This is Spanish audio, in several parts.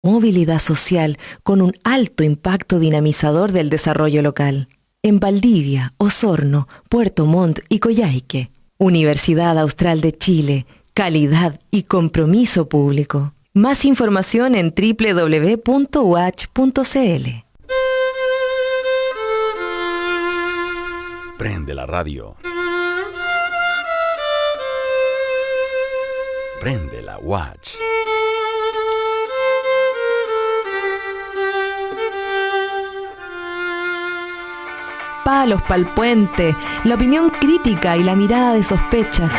Movilidad social con un alto impacto dinamizador del desarrollo local. En Valdivia, Osorno, Puerto Montt y Coyhaique. Universidad Austral de Chile. Calidad y compromiso público. Más información en www.uach.cl. Prende la radio. Prende la Watch. Palos pa'l puente, la opinión crítica y la mirada de sospecha.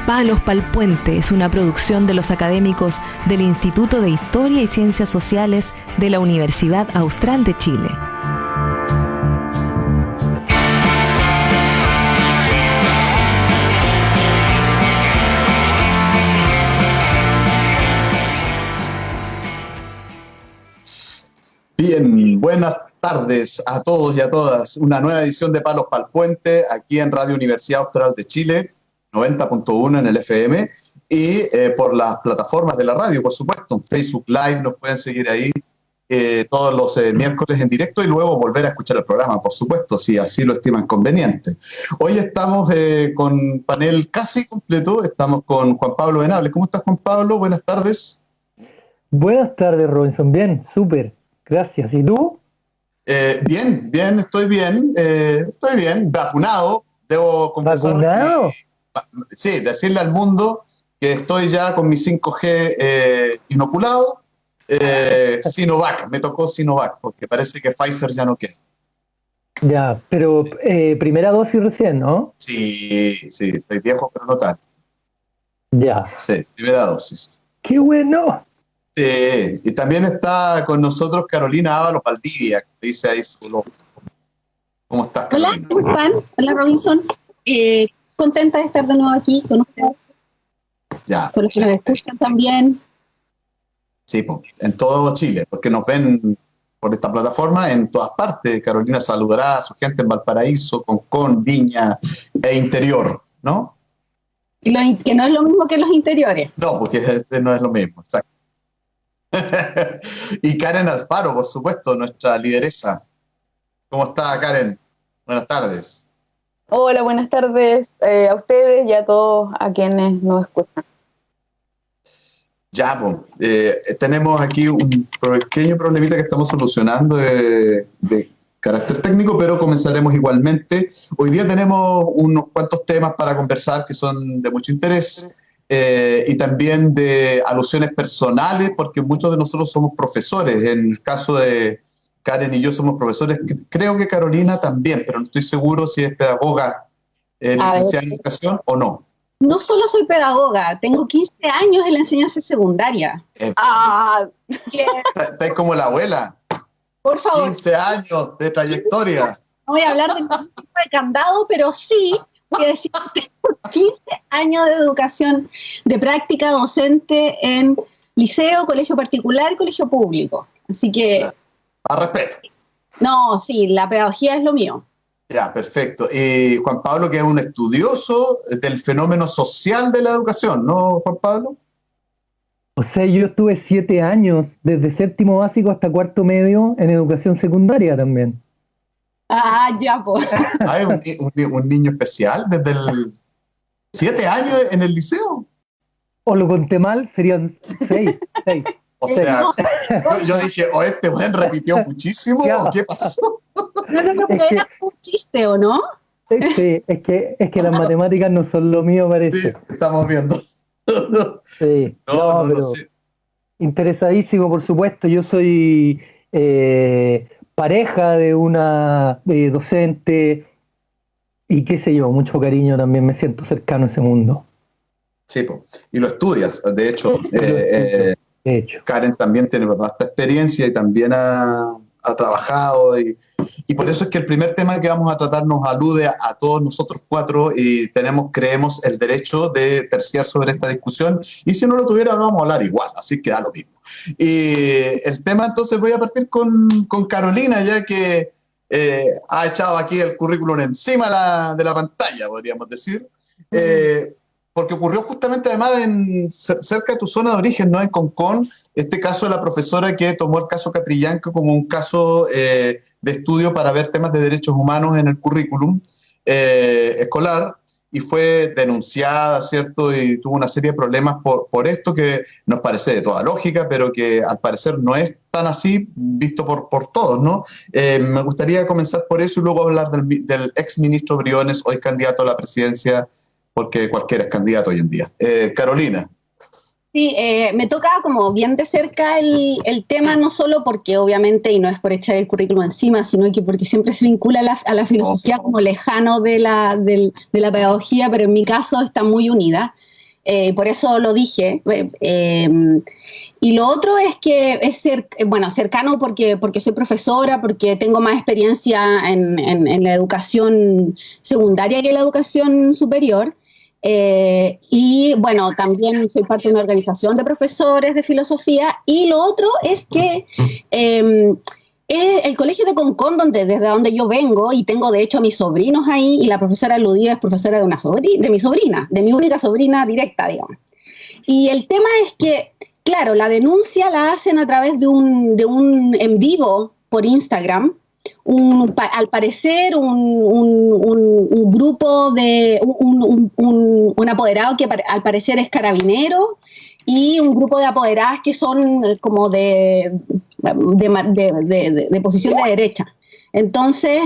Palos pa'l puente es una producción de los académicos del Instituto de Historia y Ciencias Sociales de la Universidad Austral de Chile. Bien, buenas tardes a todos y a todas. Una nueva edición de Palos pa'l Puente aquí en Radio Universidad Austral de Chile, 90.1 en el FM y por las plataformas de la radio, por supuesto. En Facebook Live nos pueden seguir ahí todos los miércoles en directo y luego volver a escuchar el programa, por supuesto, si así lo estiman conveniente. Hoy estamos con panel casi completo. Estamos con Juan Pablo Venables. ¿Cómo estás, Juan Pablo? Buenas tardes. Buenas tardes, Robinson. Bien, súper. Gracias. ¿Y tú? Bien, estoy bien, vacunado, debo confesar. ¿Vacunado? Sí, decirle al mundo que estoy ya con mi 5G inoculado, Sinovac, me tocó Sinovac, porque parece que Pfizer ya no queda. Ya, pero primera dosis recién, ¿no? Sí, estoy viejo, pero no tanto. Ya. Sí, primera dosis. ¡Qué bueno! Y también está con nosotros Carolina Ábalos Valdivia, que dice ahí su nombre. ¿Cómo estás, Carolina? Hola, ¿cómo están? Hola, Robinson. Contenta de estar de nuevo aquí con ustedes. Ya. Por los que nos escuchan también. Sí, en todo Chile, porque nos ven por esta plataforma en todas partes. Carolina saludará a su gente en Valparaíso, Concón, Viña e interior, ¿no? Que no es lo mismo que los interiores. No, porque no es lo mismo, exacto. Y Karen Alfaro, por supuesto, nuestra lideresa. ¿Cómo está, Karen? Buenas tardes. Hola, buenas tardes a ustedes y a todos a quienes nos escuchan. Ya, pues, tenemos aquí un pequeño problemita que estamos solucionando de carácter técnico, pero comenzaremos igualmente. Hoy día tenemos unos cuantos temas para conversar que son de mucho interés. Y también de alusiones personales, porque muchos de nosotros somos profesores. En el caso de Karen y yo somos profesores, creo que Carolina también, pero no estoy seguro si es pedagoga licenciada en educación o no. No solo soy pedagoga, tengo 15 años en la enseñanza secundaria. Estás como la abuela. Por favor. 15 años de trayectoria. No voy a hablar de ningún tipo de candado, pero sí voy a decir que tengo 15 años de educación, de práctica docente en liceo, colegio particular y colegio público. Así que... A respeto. No, sí, la pedagogía es lo mío. Ya, perfecto. Y Juan Pablo, que es un estudioso del fenómeno social de la educación, ¿no, Juan Pablo? O sea, yo estuve 7 años, desde séptimo básico hasta cuarto medio, en educación secundaria también. Ah, ya, pues. Ah, es un niño especial desde el 7 años en el liceo. O lo conté mal, serían 6. O sea, yo dije, este buen repitió muchísimo, ¿o qué pasó? No, pero era un chiste, ¿o no? Sí, es que las matemáticas no son lo mío, parece. Sí, estamos viendo. Sí, pero sí. Interesadísimo, por supuesto. Yo soy pareja de una docente y qué sé yo, mucho cariño también, me siento cercano a ese mundo. Sí, y lo estudias, de hecho. De hecho. Karen también tiene bastante experiencia y también ha trabajado y por eso es que el primer tema que vamos a tratar nos alude a todos nosotros cuatro y creemos el derecho de terciar sobre esta discusión y si no lo tuviera vamos a hablar igual, así que da lo mismo. Y el tema entonces voy a partir con Carolina, ya que ha echado aquí el currículum encima de la pantalla, podríamos decir. porque ocurrió justamente además cerca de tu zona de origen, ¿no? En Concón, este caso de la profesora que tomó el caso Catrillanca como un caso de estudio para ver temas de derechos humanos en el currículum escolar, y fue denunciada, ¿cierto? Y tuvo una serie de problemas por esto que nos parece de toda lógica, pero que al parecer no es tan así visto por todos, ¿no? Me gustaría comenzar por eso y luego hablar del ex ministro Briones, hoy candidato a la presidencia, porque cualquiera es candidato hoy en día. Carolina. Sí, me toca como bien de cerca el tema, no solo porque obviamente, y no es por echar el currículum encima, sino que porque siempre se vincula a la filosofía como lejano de la pedagogía, pero en mi caso está muy unida, por eso lo dije. Y lo otro es que es cercano porque soy profesora, porque tengo más experiencia en la educación secundaria que en la educación superior. Y bueno, también soy parte de una organización de profesores de filosofía. Y lo otro es que el colegio de Concón, desde donde yo vengo, y tengo de hecho a mis sobrinos ahí, y la profesora aludida es profesora de mi sobrina, de mi única sobrina directa, digamos. Y el tema es que, claro, la denuncia la hacen a través de un en vivo por Instagram. Al parecer un grupo de un apoderado que al parecer es carabinero, y un grupo de apoderadas que son como de posición de derecha. Entonces,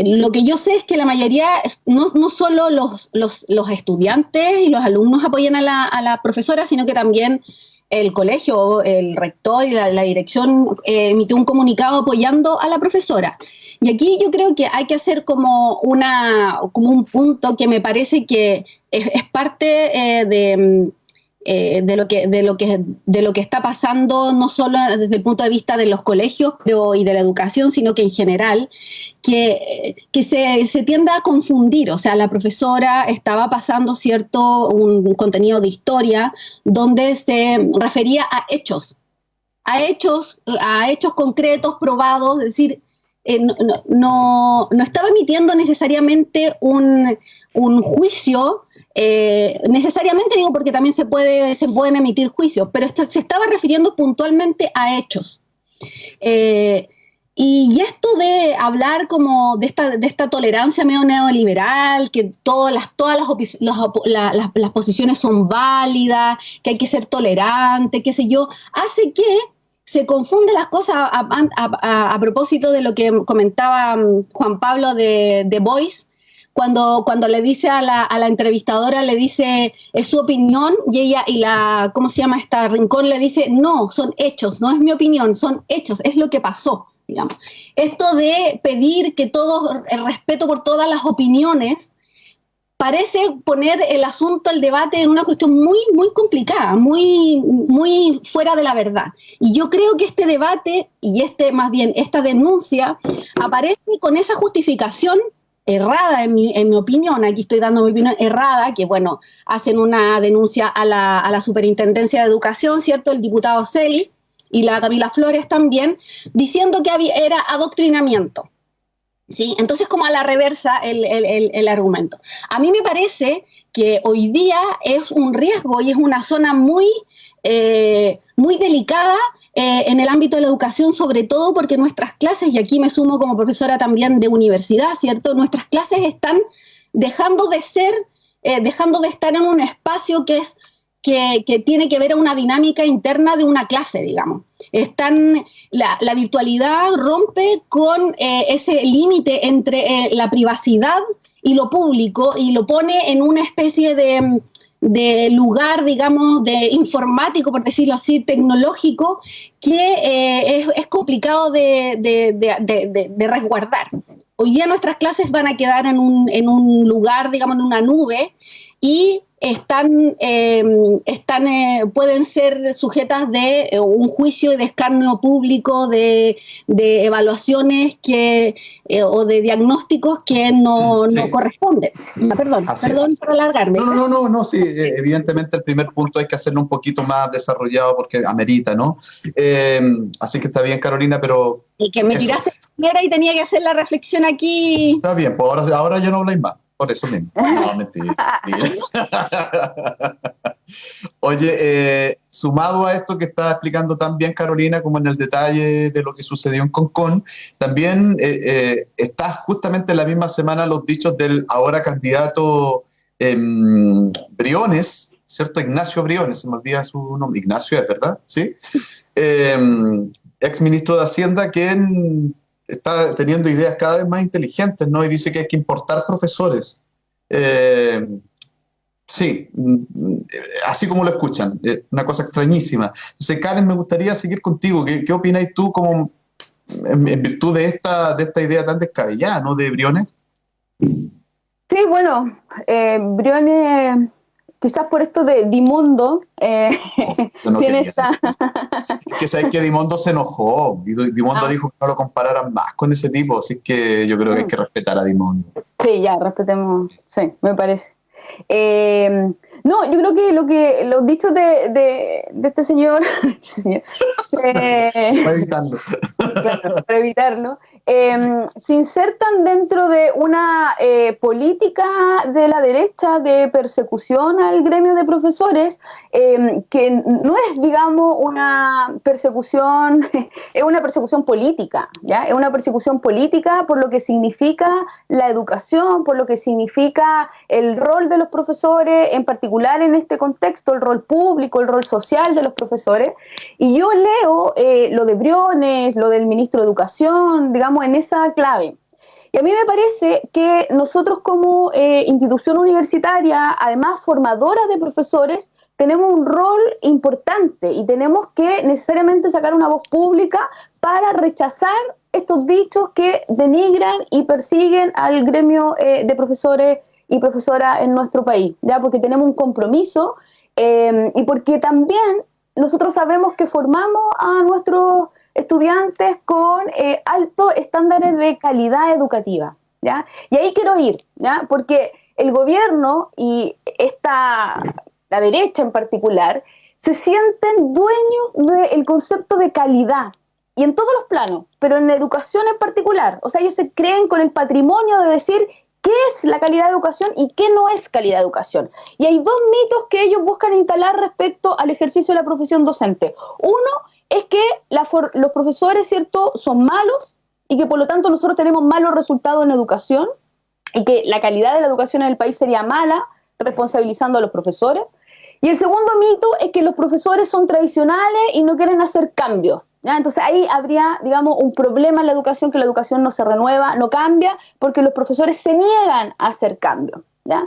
lo que yo sé es que la mayoría, no solo los estudiantes y los alumnos apoyan a la profesora, sino que también el colegio, el rector y la dirección emitió un comunicado apoyando a la profesora. Y aquí yo creo que hay que hacer como un punto que me parece que es parte de lo que está pasando, no solo desde el punto de vista de los colegios y de la educación, sino que en general, que se tiende a confundir. O sea, la profesora estaba pasando un contenido de historia donde se refería a hechos concretos, probados, es decir, no estaba emitiendo necesariamente un juicio. Necesariamente digo, porque también se pueden emitir juicios, pero se estaba refiriendo puntualmente a hechos. Y esto de hablar como de esta tolerancia medio neoliberal, que todas las posiciones son válidas, que hay que ser tolerante, qué sé yo, hace que se confunden las cosas a propósito de lo que comentaba Juan Pablo de The Voice. Cuando le dice a la entrevistadora, le dice, es su opinión, y ella, ¿cómo se llama esta Rincón? Le dice, no, son hechos, no es mi opinión, son hechos, es lo que pasó, digamos. Esto de pedir que el respeto por todas las opiniones, parece poner el asunto, el debate, en una cuestión muy, muy complicada, muy, muy fuera de la verdad. Y yo creo que este debate, más bien esta denuncia, aparece con esa justificación errada, en mi opinión. Aquí estoy dando mi opinión errada, que bueno, hacen una denuncia a la Superintendencia de Educación, ¿cierto? El diputado Celi y la Camila Flores también, diciendo que era adoctrinamiento, ¿sí? Entonces, como a la reversa el argumento. A mí me parece que hoy día es un riesgo y es una zona muy, muy delicada en el ámbito de la educación, sobre todo porque nuestras clases, y aquí me sumo como profesora también de universidad, ¿cierto? Nuestras clases están dejando de estar en un espacio que tiene que ver a una dinámica interna de una clase, digamos. La virtualidad rompe con ese límite entre la privacidad y lo público, y lo pone en una especie de lugar, digamos, de informático, por decirlo así, tecnológico, que es complicado de resguardar. Hoy día nuestras clases van a quedar en un lugar, digamos, en una nube, y pueden ser sujetas de un juicio y de escarnio público, de evaluaciones o de diagnósticos que no corresponden. Perdón por alargarme. No, sí, evidentemente el primer punto hay que hacerlo un poquito más desarrollado porque amerita, ¿no? Así que está bien, Carolina, pero... Y que me tiraste primera y tenía que hacer la reflexión aquí. Está bien, pues ahora ya no habláis más, por eso mismo. No, mentira. Oye, sumado a esto que está explicando tan bien Carolina, como en el detalle de lo que sucedió en Concón, también está justamente en la misma semana los dichos del ahora candidato Briones, ¿cierto? Ignacio Briones, se me olvida su nombre. Ignacio es, ¿verdad? Sí. Ex ministro de Hacienda, quien está teniendo ideas cada vez más inteligentes, ¿no? Y dice que hay que importar profesores. Sí, así como lo escuchan, una cosa extrañísima. Entonces, Karen, me gustaría seguir contigo. ¿Qué opinas tú como en virtud de esta idea tan descabellada, ¿no? De Briones. Sí, bueno, Briones, quizás por esto de Dimondo, tiene esta... Es que sabes que Dimondo se enojó y Dimondo dijo que no lo compararan más con ese tipo, así que yo creo que hay que respetar a Dimondo. Sí, ya, respetemos, sí, me parece. No, yo creo que los dichos de este señor, para evitarlo. Claro, para evitarlo, se insertan dentro de una política de la derecha de persecución al gremio de profesores, que no es, digamos, una persecución, es una persecución política, ¿ya? Es una persecución política por lo que significa la educación, por lo que significa el rol de los profesores, en particular en este contexto, el rol público, el rol social de los profesores. Y yo leo lo de Briones, lo del ministro de Educación, digamos, en esa clave. Y a mí me parece que nosotros como institución universitaria, además formadora de profesores, tenemos un rol importante y tenemos que necesariamente sacar una voz pública para rechazar estos dichos que denigran y persiguen al gremio de profesores y profesoras en nuestro país, ¿ya? Porque tenemos un compromiso y porque también nosotros sabemos que formamos a nuestros estudiantes con altos estándares de calidad educativa, ¿ya? Y ahí quiero ir, ¿ya? Porque el gobierno y la derecha en particular, se sienten dueños del concepto de calidad, y en todos los planos, pero en la educación en particular. O sea, ellos se creen con el patrimonio de decir qué es la calidad de educación y qué no es calidad de educación. Y hay dos mitos que ellos buscan instalar respecto al ejercicio de la profesión docente. Uno es que los profesores, ¿cierto?, son malos y que por lo tanto nosotros tenemos malos resultados en educación y que la calidad de la educación en el país sería mala, responsabilizando a los profesores. Y el segundo mito es que los profesores son tradicionales y no quieren hacer cambios, ¿ya? Entonces ahí habría, digamos, un problema en la educación, que la educación no se renueva, no cambia, porque los profesores se niegan a hacer cambios, ¿ya?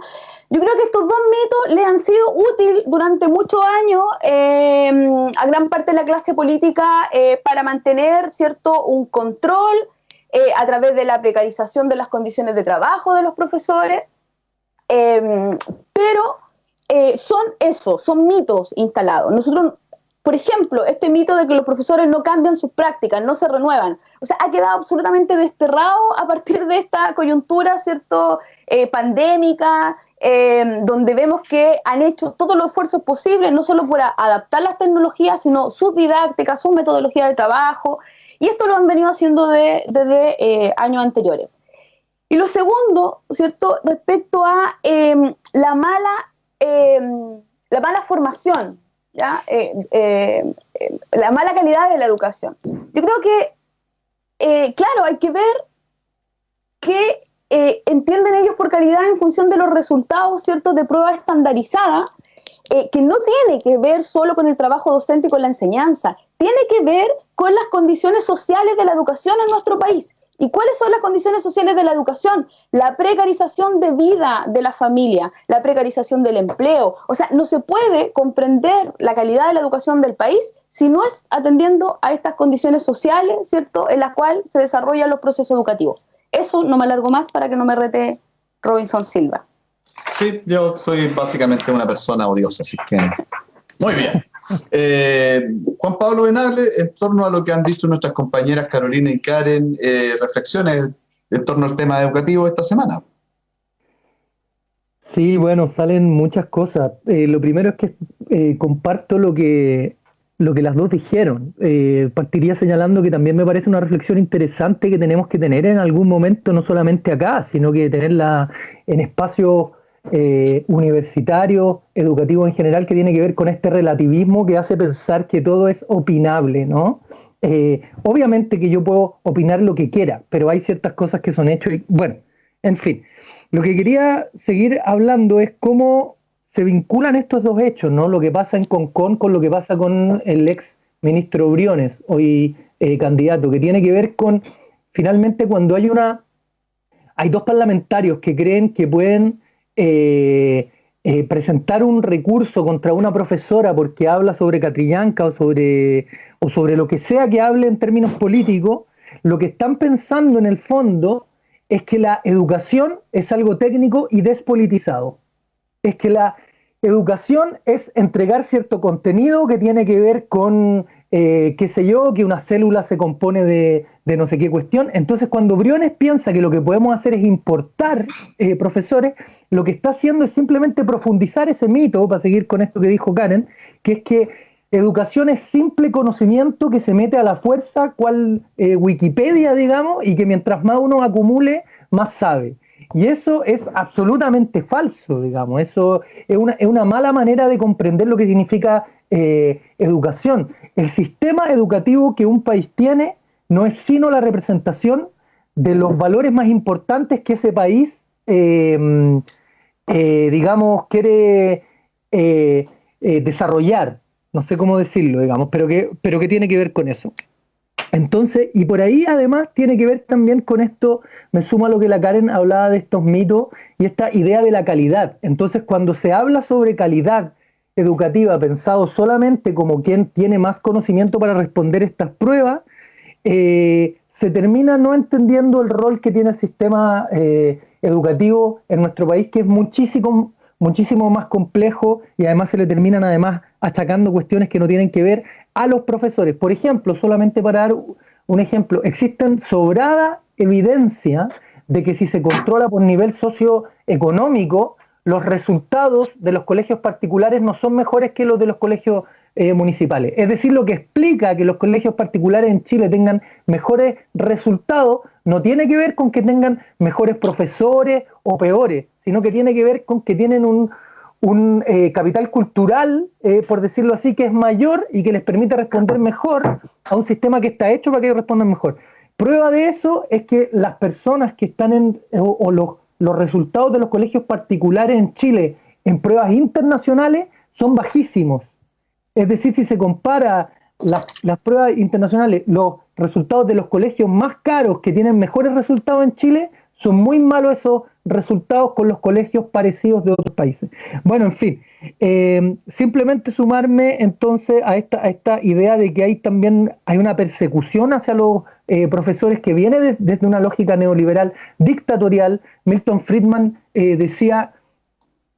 Yo creo que estos dos mitos le han sido útiles durante muchos años a gran parte de la clase política para mantener, ¿cierto?, un control a través de la precarización de las condiciones de trabajo de los profesores, pero son mitos instalados. Nosotros, por ejemplo, este mito de que los profesores no cambian sus prácticas, no se renuevan, o sea, ha quedado absolutamente desterrado a partir de esta coyuntura, ¿cierto?, pandémica, donde vemos que han hecho todos los esfuerzos posibles, no solo por adaptar las tecnologías, sino sus didácticas, sus metodologías de trabajo, y esto lo han venido haciendo desde años anteriores. Y lo segundo, ¿cierto?, respecto a la mala formación, ¿ya? La mala calidad de la educación. Yo creo que, claro, hay que ver qué entienden ellos por calidad en función de los resultados, ¿cierto?, de prueba estandarizada, que no tiene que ver solo con el trabajo docente y con la enseñanza, tiene que ver con las condiciones sociales de la educación en nuestro país. ¿Y cuáles son las condiciones sociales de la educación? La precarización de vida de la familia, la precarización del empleo. O sea, no se puede comprender la calidad de la educación del país si no es atendiendo a estas condiciones sociales, ¿cierto?, en las cuales se desarrollan los procesos educativos. Eso no me alargo más para que no me rete Robinson Silva. Sí, yo soy básicamente una persona odiosa, así que... Muy bien. Juan Pablo Venable, en torno a lo que han dicho nuestras compañeras Carolina y Karen, reflexiones en torno al tema educativo esta semana. Sí, bueno, salen muchas cosas. Lo primero es que comparto lo que las dos dijeron. Partiría señalando que también me parece una reflexión interesante que tenemos que tener en algún momento, no solamente acá, sino que tenerla en espacios universitarios, educativos en general, que tiene que ver con este relativismo que hace pensar que todo es opinable, ¿no? Obviamente que yo puedo opinar lo que quiera, pero hay ciertas cosas que son hechos y, bueno, en fin. Lo que quería seguir hablando es cómo se vinculan estos dos hechos, ¿no? Lo que pasa en Concón con lo que pasa con el ex ministro Briones, hoy candidato, que tiene que ver con, finalmente, cuando hay dos parlamentarios que creen que pueden presentar un recurso contra una profesora porque habla sobre Catrillanca o sobre lo que sea que hable en términos políticos, lo que están pensando en el fondo es que la educación es algo técnico y despolitizado. Es que la educación es entregar cierto contenido que tiene que ver con, qué sé yo, que una célula se compone de no sé qué cuestión. Entonces, cuando Briones piensa que lo que podemos hacer es importar profesores, lo que está haciendo es simplemente profundizar ese mito, para seguir con esto que dijo Karen, que es que educación es simple conocimiento que se mete a la fuerza, cual Wikipedia, digamos, y que mientras más uno acumule, más sabe. Y eso es absolutamente falso, digamos. Eso es una mala manera de comprender lo que significa educación. El sistema educativo que un país tiene no es sino la representación de los valores más importantes que ese país, digamos, quiere desarrollar. No sé cómo decirlo, digamos, pero que tiene que ver con eso. Entonces, y por ahí además tiene que ver también con esto, me sumo a lo que la Karen hablaba de estos mitos y esta idea de la calidad. Entonces, cuando se habla sobre calidad educativa pensado solamente como quien tiene más conocimiento para responder estas pruebas, se termina no entendiendo el rol que tiene el sistema educativo en nuestro país, que es muchísimo más complejo, y además se le terminan además achacando cuestiones que no tienen que ver a los profesores. Por ejemplo, solamente para dar un ejemplo, existen sobrada evidencia de que si se controla por nivel socioeconómico, los resultados de los colegios particulares no son mejores que los de los colegios municipales. Es decir, lo que explica que los colegios particulares en Chile tengan mejores resultados no tiene que ver con que tengan mejores profesores o peores, sino que tiene que ver con que tienen un capital cultural, por decirlo así, que es mayor y que les permite responder mejor a un sistema que está hecho para que ellos respondan mejor. Prueba de eso es que las personas que están los resultados de los colegios particulares en Chile en pruebas internacionales son bajísimos. Es decir, si se compara las pruebas internacionales, los resultados de los colegios más caros que tienen mejores resultados en Chile, son muy malos esos resultados con los colegios parecidos de otros países. Bueno, en fin, simplemente sumarme entonces a esta idea de que hay una persecución hacia los profesores que viene desde una lógica neoliberal dictatorial. Milton Friedman decía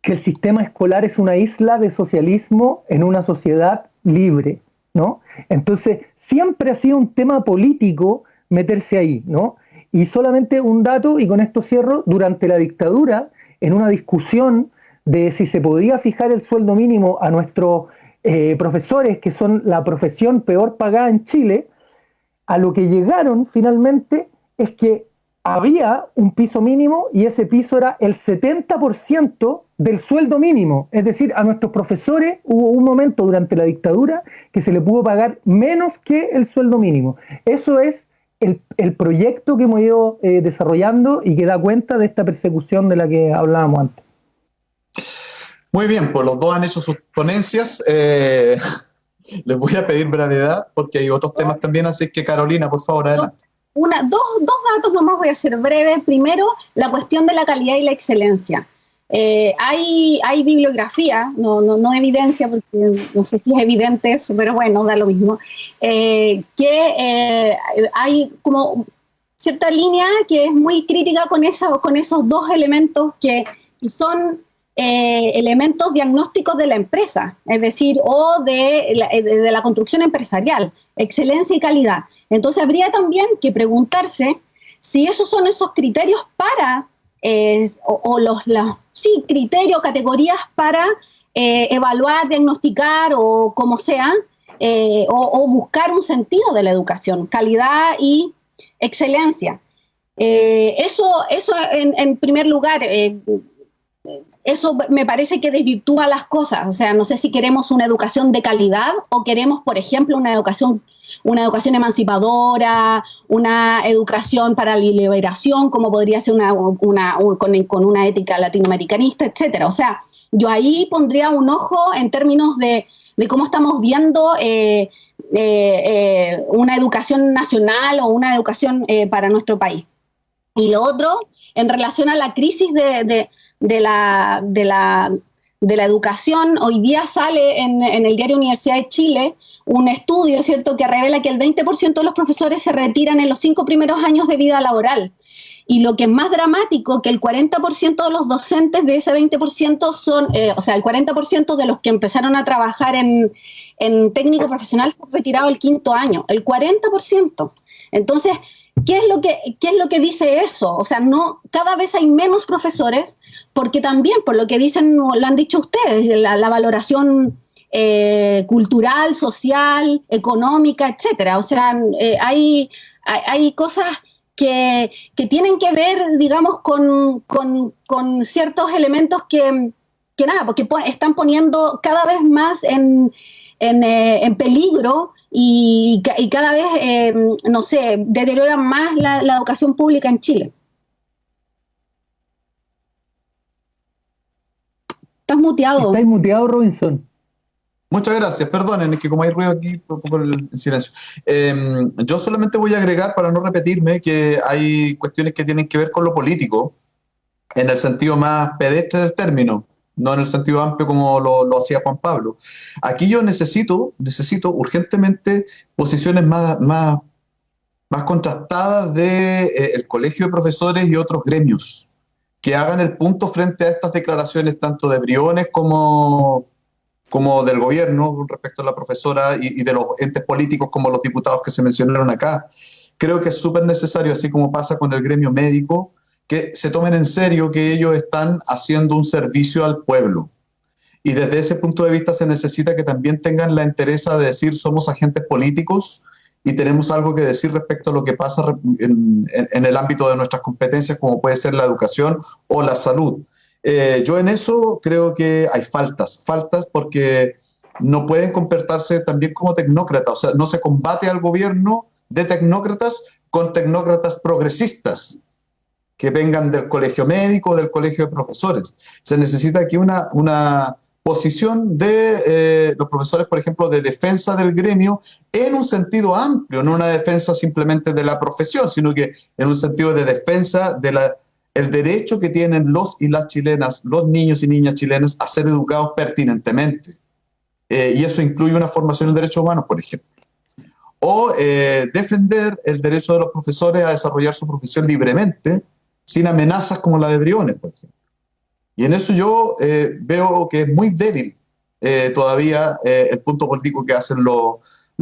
que el sistema escolar es una isla de socialismo en una sociedad libre, ¿no? Entonces, siempre ha sido un tema político meterse ahí, ¿no? Y solamente un dato, y con esto cierro, durante la dictadura, en una discusión de si se podía fijar el sueldo mínimo a nuestros profesores, que son la profesión peor pagada en Chile, a lo que llegaron finalmente es que había un piso mínimo y ese piso era el 70% del sueldo mínimo. Es decir, a nuestros profesores hubo un momento durante la dictadura que se le pudo pagar menos que el sueldo mínimo. Eso es el proyecto que hemos ido desarrollando y que da cuenta de esta persecución de la que hablábamos antes. Muy bien, pues los dos han hecho sus ponencias. Les voy a pedir brevedad porque hay otros temas también, así que Carolina, por favor, adelante. Dos datos nomás, voy a ser breve. Primero, la cuestión de la calidad y la excelencia. Hay bibliografía, no evidencia, porque no sé si es evidente eso, pero bueno, da lo mismo, que hay como cierta línea que es muy crítica con esos dos elementos que son elementos diagnósticos de la empresa, es decir, o de la construcción empresarial, excelencia y calidad. Entonces habría también que preguntarse si esos son esos criterios para, criterios, categorías para evaluar, diagnosticar o como sea, o buscar un sentido de la educación, calidad y excelencia. Eso en primer lugar, eso me parece que desvirtúa las cosas. O sea, no sé si queremos una educación de calidad o queremos, por ejemplo, una educación emancipadora, una educación para la liberación, como podría ser con una ética latinoamericanista, etcétera. O sea, yo ahí pondría un ojo en términos de cómo estamos viendo una educación nacional o una educación para nuestro país. Y lo otro, en relación a la crisis de la educación, hoy día sale en el diario Universidad de Chile un estudio, ¿cierto?, que revela que el 20% de los profesores se retiran en los 5 primeros años de vida laboral. Y lo que es más dramático, que el 40% de los docentes de ese 20% son, el 40% de los que empezaron a trabajar en técnico profesional se han retirado el 5º año, el 40%. Entonces, ¿qué es lo que dice eso? O sea, no, cada vez hay menos profesores, porque también, por lo que dicen, lo han dicho ustedes, la valoración cultural, social, económica, etcétera. O sea, hay cosas que tienen que ver, digamos, con ciertos elementos que nada, porque están poniendo cada vez más en peligro y cada vez, deterioran más la educación pública en Chile. Estás muteado. Estás muteado, Robinson. Muchas gracias, perdonen, es que como hay ruido aquí, por el silencio. Yo solamente voy a agregar, para no repetirme, que hay cuestiones que tienen que ver con lo político, en el sentido más pedestre del término, no en el sentido amplio como lo hacía Juan Pablo. Aquí yo necesito urgentemente posiciones más contrastadas del Colegio de Profesores y otros gremios, que hagan el punto frente a estas declaraciones tanto de Briones como del gobierno respecto a la profesora y de los entes políticos como los diputados que se mencionaron acá. Creo que es súper necesario, así como pasa con el gremio médico, que se tomen en serio que ellos están haciendo un servicio al pueblo. Y desde ese punto de vista se necesita que también tengan la entereza de decir somos agentes políticos y tenemos algo que decir respecto a lo que pasa en el ámbito de nuestras competencias, como puede ser la educación o la salud. Yo en eso creo que hay faltas porque no pueden comportarse también como tecnócratas. O sea, no se combate al gobierno de tecnócratas con tecnócratas progresistas que vengan del colegio médico o del colegio de profesores. Se necesita aquí una posición de los profesores, por ejemplo, de defensa del gremio en un sentido amplio, no una defensa simplemente de la profesión, sino que en un sentido de defensa de el derecho que tienen los y las chilenas, los niños y niñas chilenas, a ser educados pertinentemente. Y eso incluye una formación en derechos humanos, por ejemplo. O defender el derecho de los profesores a desarrollar su profesión libremente, sin amenazas como la de Briones, por ejemplo. Y en eso yo veo que es muy débil todavía el punto político que hacen los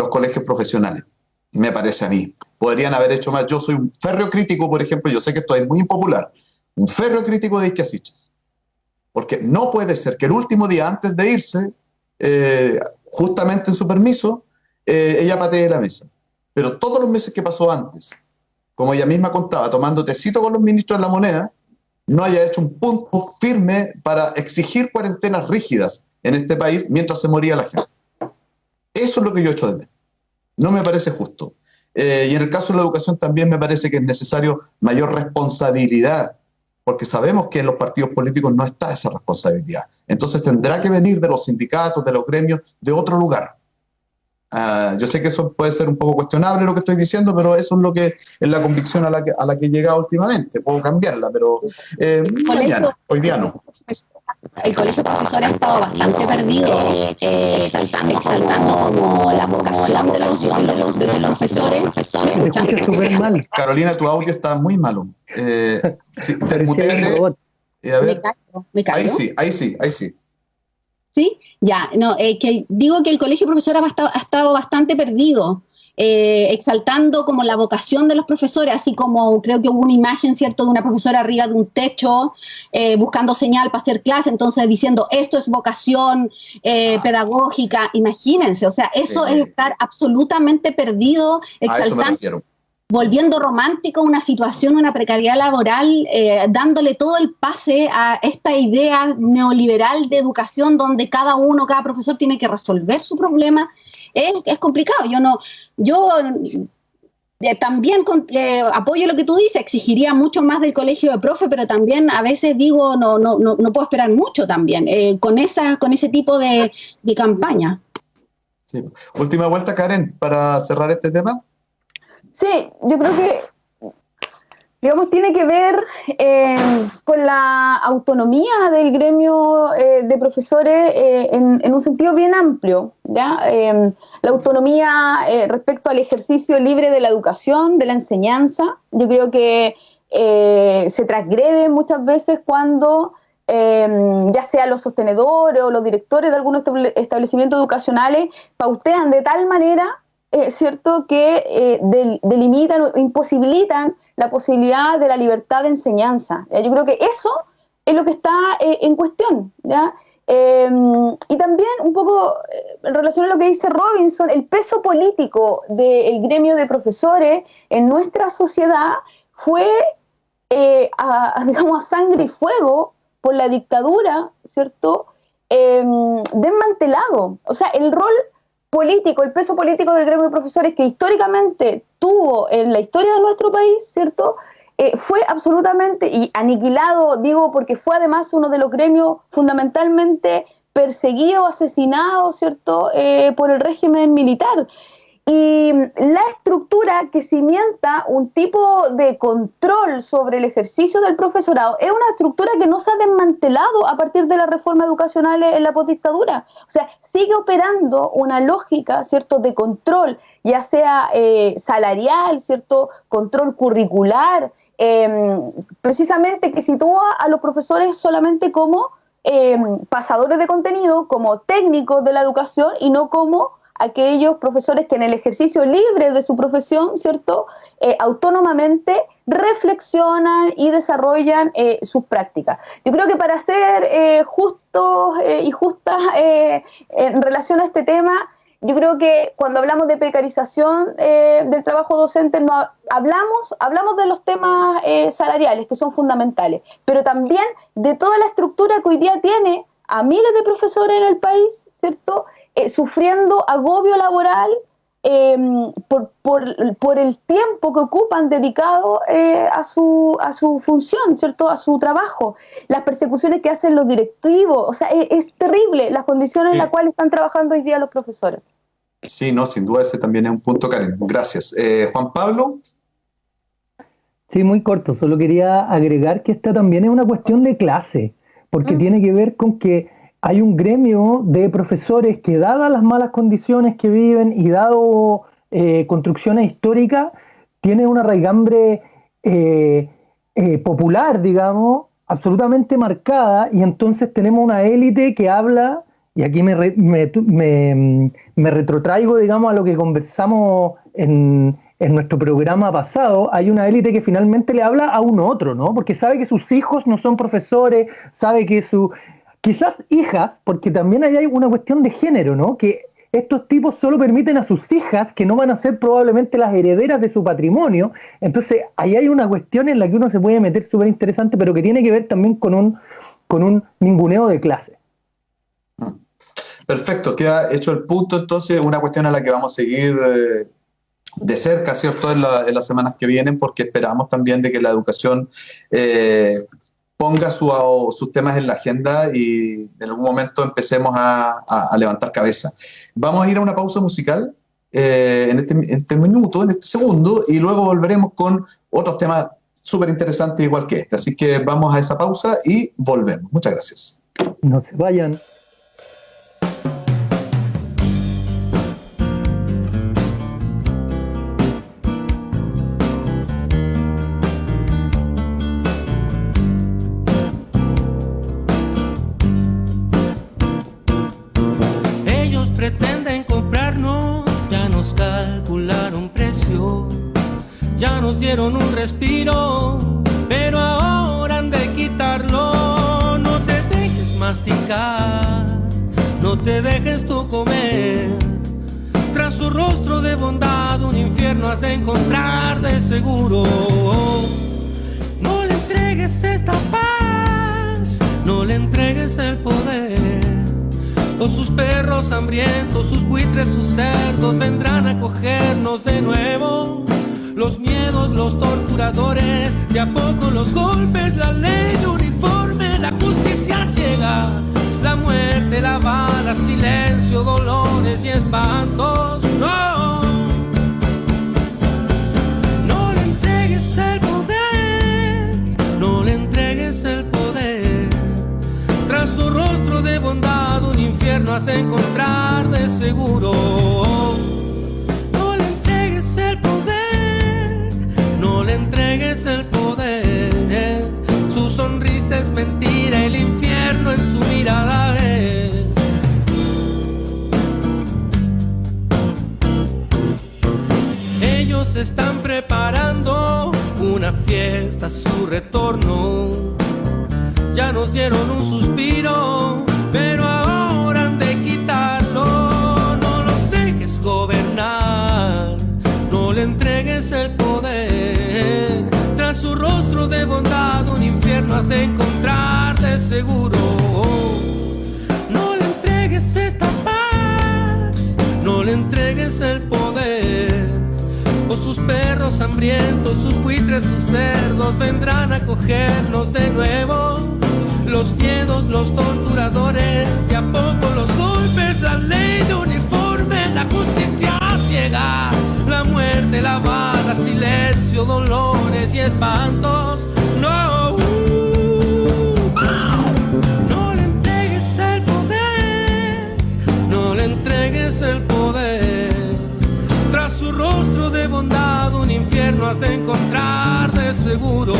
colegios profesionales, me parece a mí. Podrían haber hecho más. Yo soy un férreo crítico, por ejemplo, yo sé que esto es muy impopular, un férreo crítico de Isquia Siches, porque no puede ser que el último día antes de irse, justamente en su permiso, ella patee la mesa. Pero todos los meses que pasó antes, como ella misma contaba, tomando tecito con los ministros de la moneda, no haya hecho un punto firme para exigir cuarentenas rígidas en este país mientras se moría la gente. Eso es lo que yo echo de menos. No me parece justo. Y en el caso de la educación también me parece que es necesario mayor responsabilidad, porque sabemos que en los partidos políticos no está esa responsabilidad. Entonces tendrá que venir de los sindicatos, de los gremios, de otro lugar. Yo sé que eso puede ser un poco cuestionable lo que estoy diciendo, pero eso es lo que es la convicción a la que he llegado últimamente. Puedo cambiarla, pero hoy día no. El colegio de profesores ha estado bastante perdido, exaltando como la vocación de los profesores. Súper mal. Carolina, tu audio está muy malo. Sí, A ver. Me caigo. Ahí sí. ¿Sí? Ya, no, que digo que el colegio profesor ha estado bastante perdido, exaltando como la vocación de los profesores, así como creo que hubo una imagen, ¿cierto?, de una profesora arriba de un techo, buscando señal para hacer clase, entonces diciendo, esto es vocación pedagógica, imagínense, o sea, eso es estar absolutamente perdido, exaltando, volviendo romántico una situación, una precariedad laboral, dándole todo el pase a esta idea neoliberal de educación donde cada profesor tiene que resolver su problema. Es complicado. Yo también apoyo lo que tú dices, exigiría mucho más del colegio de profe, pero también a veces digo, no puedo esperar mucho también con ese tipo de campaña. Sí. Última vuelta, Karen, para cerrar este tema. Sí, yo creo que, digamos, tiene que ver con la autonomía del gremio de profesores en un sentido bien amplio, ¿ya? La autonomía respecto al ejercicio libre de la educación, de la enseñanza. Yo creo que se transgrede muchas veces cuando ya sea los sostenedores o los directores de algunos establecimientos educacionales pautean de tal manera, ¿cierto?, que delimitan o imposibilitan la posibilidad de la libertad de enseñanza. ¿Ya? Yo creo que eso es lo que está en cuestión, ¿ya? Y también un poco en relación a lo que dice Robinson, el peso político del gremio de profesores en nuestra sociedad fue digamos, a sangre y fuego por la dictadura, ¿cierto?, desmantelado. O sea, el rol político, el peso político del gremio de profesores que históricamente tuvo en la historia de nuestro país, ¿cierto?, fue absolutamente aniquilado, digo, porque fue además uno de los gremios fundamentalmente perseguidos, asesinados, ¿cierto?, por el régimen militar. Y la estructura que cimienta un tipo de control sobre el ejercicio del profesorado es una estructura que no se ha desmantelado a partir de la reforma educacional en la postdictadura. O sea, sigue operando una lógica, ¿cierto?, de control, ya sea salarial, ¿cierto?, control curricular, precisamente que sitúa a los profesores solamente como pasadores de contenido, como técnicos de la educación y no como aquellos profesores que en el ejercicio libre de su profesión, ¿cierto?, autónomamente reflexionan y desarrollan sus prácticas. Yo creo que para ser justos y justas en relación a este tema, yo creo que cuando hablamos de precarización del trabajo docente, no hablamos de los temas salariales, que son fundamentales, pero también de toda la estructura que hoy día tiene a miles de profesores en el país, ¿cierto?, sufriendo agobio laboral por el tiempo que ocupan dedicado a su función, ¿cierto?, a su trabajo, las persecuciones que hacen los directivos. O sea, es terrible las condiciones en las cuales están trabajando hoy día los profesores. Sí, no, sin duda ese también es un punto, Karen. Gracias. Juan Pablo. Sí, muy corto. Solo quería agregar que esta también es una cuestión de clase, porque tiene que ver con que hay un gremio de profesores que, dadas las malas condiciones que viven y dado construcciones históricas, tiene una raigambre popular, digamos, absolutamente marcada, y entonces tenemos una élite que habla, y aquí me retrotraigo, digamos, a lo que conversamos en nuestro programa pasado. Hay una élite que finalmente le habla a un otro, ¿no? Porque sabe que sus hijos no son profesores, sabe que quizás hijas, porque también ahí hay una cuestión de género, ¿no? Que estos tipos solo permiten a sus hijas, que no van a ser probablemente las herederas de su patrimonio. Entonces, ahí hay una cuestión en la que uno se puede meter súper interesante, pero que tiene que ver también con un ninguneo de clase. Perfecto, queda hecho el punto. Entonces, una cuestión a la que vamos a seguir de cerca, ¿cierto?, en las semanas que vienen, porque esperamos también de que la educación ponga sus temas en la agenda y en algún momento empecemos a levantar cabeza. Vamos a ir a una pausa musical en este minuto, en este segundo, y luego volveremos con otros temas súper interesantes igual que este. Así que vamos a esa pausa y volvemos. Muchas gracias. No se vayan. nos dieron un respiro, pero ahora han de quitarlo. No te dejes masticar, no te dejes tú comer. Tras su rostro de bondad un infierno has de encontrar de seguro. No le entregues esta paz, no le entregues el poder, o sus perros hambrientos, sus buitres, sus cerdos vendrán a cogernos de nuevo. Los miedos, los torturadores, de a poco los golpes, la ley de uniforme, la justicia ciega, la muerte, la bala, silencio, dolores y espantos. No, no le entregues el poder, no le entregues el poder. Tras su rostro de bondad un infierno has de encontrar de seguro. No le entregues el poder, no le entregues el poder. Su sonrisa es mentira, el infierno en su mirada es. Ellos están preparando una fiesta a su retorno. Ya nos dieron un suspiro, pero ahora han de quitarlo. No los dejes gobernar, no le entregues el poder. Tras su rostro de bondad un infierno has de encontrar de seguro. No le entregues esta paz, no le entregues el poder, o sus perros hambrientos, sus buitres, sus cerdos vendrán a cogernos de nuevo. Los miedos, los torturadores, de a poco los golpes, la ley de uniforme, la justicia ciega, la muerte, la bala, silencio, dolores y espantos. No, no le entregues el poder, no le entregues el poder. Tras su rostro de bondad un infierno has de encontrar de seguro.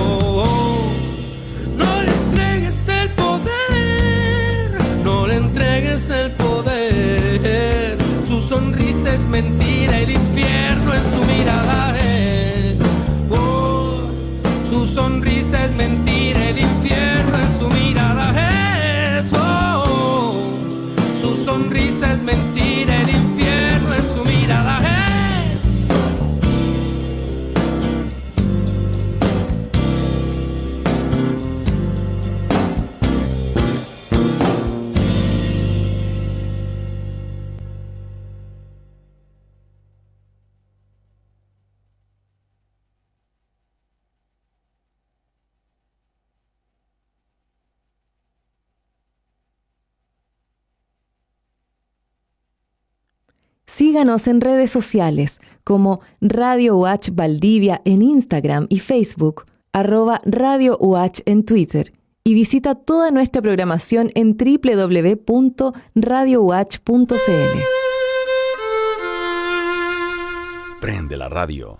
No le entregues el poder, no le entregues el poder. Su sonrisa es mentira, el infierno en su mirada es. Oh, su sonrisa es mentira, el infierno en su mirada es. Oh, su sonrisa es mentira, el infierno en su mirada es. Síganos en redes sociales como Radio UH Valdivia en Instagram y Facebook, @Radio UH en Twitter, y visita toda nuestra programación en www.radiouh.cl. Prende la radio.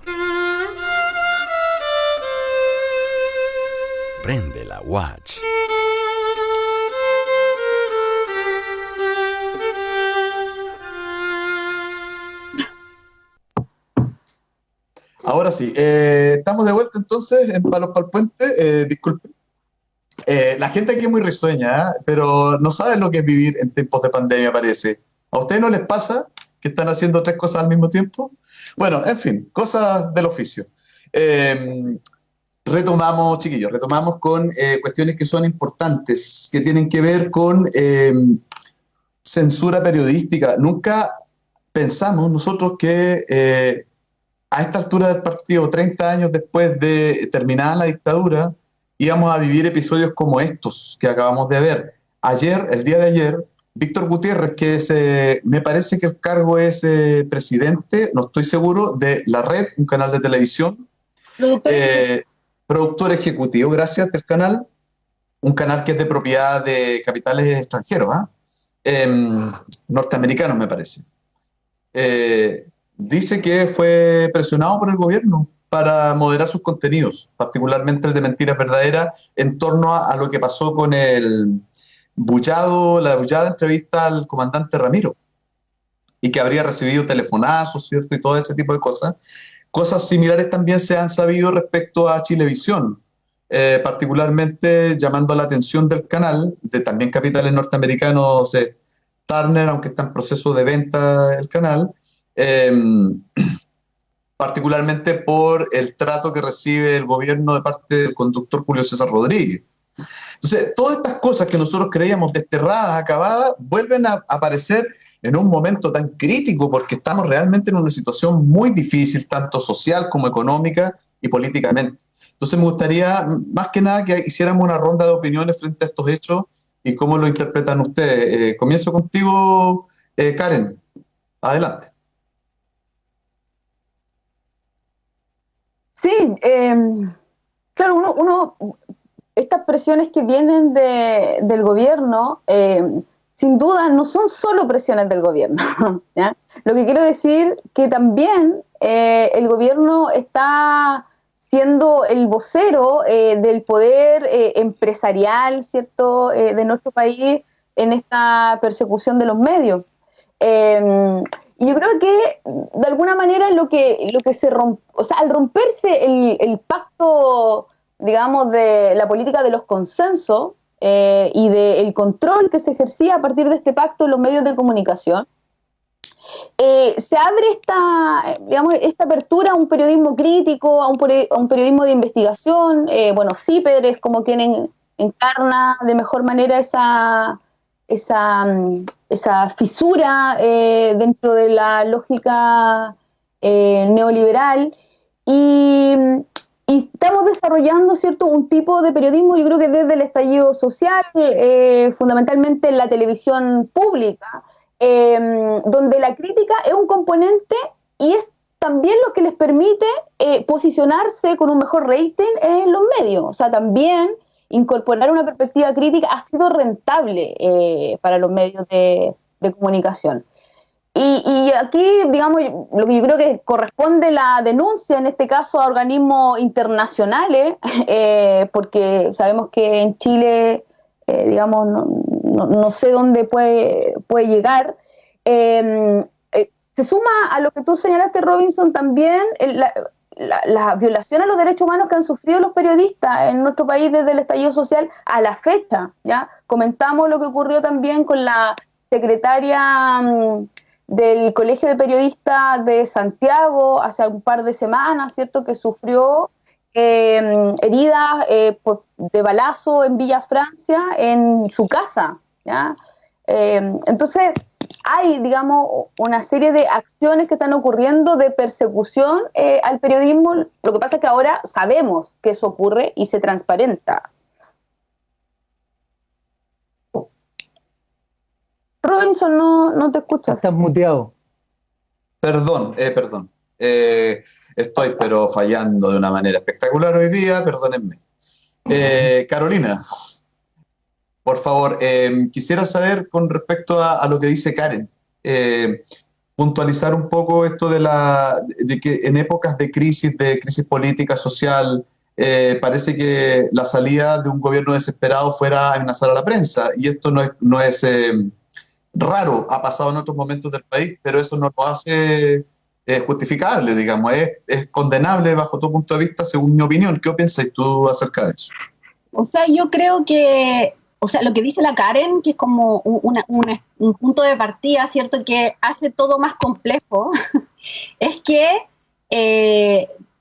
Prende la Watch. Ahora sí, estamos de vuelta entonces en Palos Pal Puente. Disculpen. La gente aquí es muy risueña, pero no saben lo que es vivir en tiempos de pandemia, parece. ¿A ustedes no les pasa que están haciendo 3 cosas al mismo tiempo? Bueno, en fin, cosas del oficio. Retomamos, chiquillos, con cuestiones que son importantes, que tienen que ver con censura periodística. Nunca pensamos nosotros que a esta altura del partido, 30 años después de terminada la dictadura, íbamos a vivir episodios como estos que acabamos de ver. Ayer, el día de ayer, Víctor Gutiérrez, que me parece que el cargo es presidente, no estoy seguro, de La Red, un canal de televisión, productor ejecutivo, gracias, del canal, un canal que es de propiedad de capitales extranjeros, norteamericanos me parece. Dice que fue presionado por el gobierno para moderar sus contenidos, particularmente el de Mentiras Verdaderas, en torno a lo que pasó con la bullada entrevista al comandante Ramiro, y que habría recibido telefonazos, ¿cierto? Y todo ese tipo de cosas, Cosas similares también se han sabido respecto a Chilevisión, particularmente llamando la atención del canal, de también capitales norteamericanos, Turner, aunque está en proceso de venta el canal, particularmente por el trato que recibe el gobierno de parte del conductor Julio César Rodríguez. Entonces, todas estas cosas que nosotros creíamos desterradas, acabadas, vuelven a aparecer en un momento tan crítico, porque estamos realmente en una situación muy difícil, tanto social como económica y políticamente. Entonces me gustaría, más que nada, que hiciéramos una ronda de opiniones frente a estos hechos y cómo lo interpretan ustedes. Comienzo contigo, Karen. Adelante. Sí, claro, estas presiones que vienen del gobierno, sin duda no son solo presiones del gobierno, ¿ya? Lo que quiero decir que también el gobierno está siendo el vocero del poder empresarial, ¿cierto?, de nuestro país en esta persecución de los medios. Y yo creo que de alguna manera lo que se rompe, o sea, al romperse el pacto, digamos, de la política de los consensos y del control que se ejercía a partir de este pacto en los medios de comunicación, se abre esta apertura a un periodismo crítico, a un periodismo de investigación. CIPER es como quien encarna de mejor manera esa fisura dentro de la lógica neoliberal, y estamos desarrollando, ¿cierto?, un tipo de periodismo, yo creo que desde el estallido social, fundamentalmente en la televisión pública, donde la crítica es un componente y es también lo que les permite posicionarse con un mejor rating en los medios. O sea, también incorporar una perspectiva crítica ha sido rentable para los medios de comunicación. Y aquí, digamos, lo que yo creo que corresponde la denuncia, en este caso a organismos internacionales, porque sabemos que en Chile, digamos, no sé dónde puede llegar. Se suma a lo que tú señalaste, Robinson, también la violación a los derechos humanos que han sufrido los periodistas en nuestro país desde el estallido social a la fecha, ¿ya? Comentamos lo que ocurrió también con la secretaria del Colegio de Periodistas de Santiago hace un par de semanas, ¿cierto?, que sufrió heridas de balazo en Villa Francia, en su casa, ¿ya? Entonces, hay, digamos, una serie de acciones que están ocurriendo de persecución al periodismo. Lo que pasa es que ahora sabemos que eso ocurre y se transparenta. Robinson, no te escuchas. Estás muteado. Perdón. Estoy pero fallando de una manera espectacular hoy día, perdónenme. Carolina, por favor, quisiera saber con respecto a lo que dice Karen, puntualizar un poco esto de que en épocas de crisis política, social, parece que la salida de un gobierno desesperado fuera amenazar a la prensa, y esto no es raro, ha pasado en otros momentos del país, pero eso no lo hace justificable, digamos, es condenable bajo tu punto de vista, según mi opinión. ¿Qué piensas tú acerca de eso? O sea, yo creo que, o sea, lo que dice la Karen, que es como un punto de partida, ¿cierto?, que hace todo más complejo, es que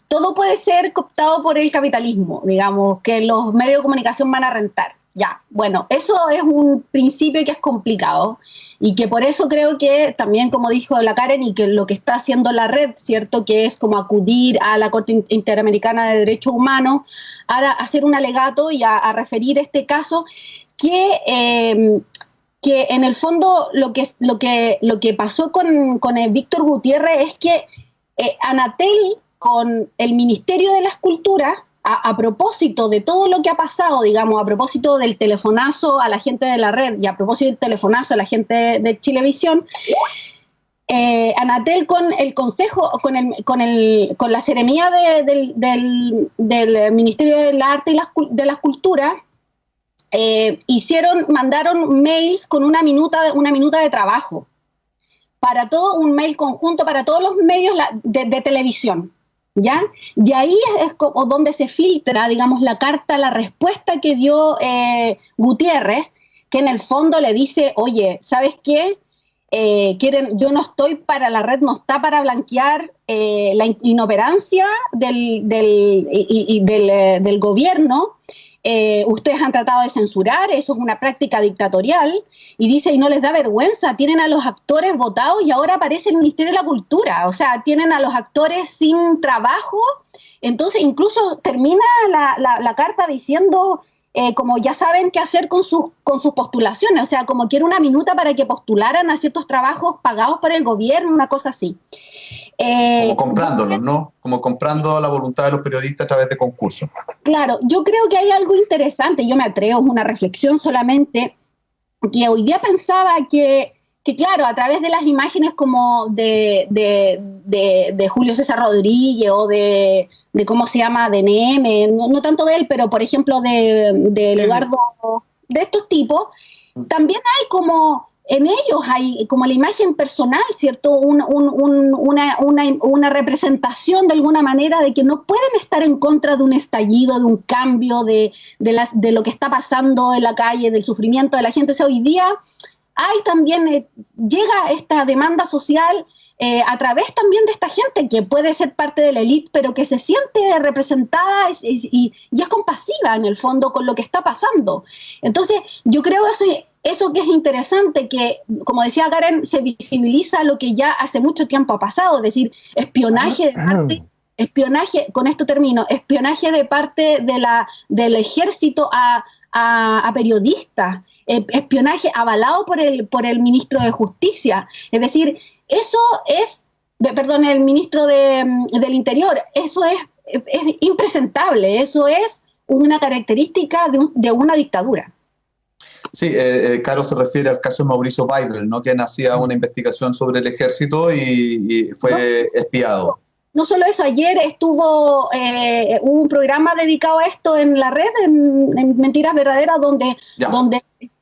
todo puede ser cooptado por el capitalismo, digamos, que los medios de comunicación van a rentar. Ya, bueno, eso es un principio que es complicado y que por eso creo que también, como dijo la Karen, y que lo que está haciendo la red, ¿cierto?, que es como acudir a la Corte Interamericana de Derechos Humanos a hacer un alegato y a referir este caso, que en el fondo lo que pasó con el Víctor Gutiérrez es que Anatel, con el Ministerio de las Culturas, a propósito de todo lo que ha pasado, digamos, a propósito del telefonazo a la gente de la red y a propósito del telefonazo a la gente de Chilevisión, Anatel con el Consejo, con la Seremía del Ministerio del Arte y de las Culturas, mandaron mails con una minuta de trabajo, para todo un mail conjunto, para todos los medios de televisión. ¿ya? Y ahí es como donde se filtra, digamos, la respuesta que dio Gutiérrez, que en el fondo le dice, oye, ¿sabes qué? Yo no estoy para, la red no está para blanquear la inoperancia del gobierno. Ustedes han tratado de censurar, eso es una práctica dictatorial, y dice, y no les da vergüenza, tienen a los actores votados y ahora aparece el Ministerio de la Cultura, o sea, tienen a los actores sin trabajo. Entonces incluso termina la carta diciendo, como ya saben qué hacer con sus postulaciones, o sea, como quiere una minuta para que postularan a ciertos trabajos pagados por el gobierno, una cosa así. Como comprándolos, ¿no? Como comprando la voluntad de los periodistas a través de concursos. Claro, yo creo que hay algo interesante, yo me atrevo, es una reflexión solamente, que hoy día pensaba que claro, a través de las imágenes como de Julio César Rodríguez o de cómo se llama, de Neme, no tanto de él, pero por ejemplo de Eduardo, de estos tipos, también hay como, en ellos hay como la imagen personal, ¿cierto? Una representación de alguna manera de que no pueden estar en contra de un estallido, de un cambio, de lo que está pasando en la calle, del sufrimiento de la gente. O sea, hoy día hay también, llega esta demanda social a través también de esta gente que puede ser parte de la élite, pero que se siente representada y es compasiva en el fondo con lo que está pasando. Entonces, yo creo eso que es interesante, que, como decía Karen, se visibiliza lo que ya hace mucho tiempo ha pasado, es decir, espionaje de parte, con esto termino, espionaje de parte del ejército a periodistas, espionaje avalado por el ministro de Justicia, es decir, eso es, el ministro del Interior, eso es impresentable, eso es una característica de una dictadura. Sí, Caro se refiere al caso de Mauricio Weibel, ¿no? Quien hacía una investigación sobre el ejército y fue espiado. No solo eso, ayer hubo un programa dedicado a esto en la red, en Mentiras Verdaderas, donde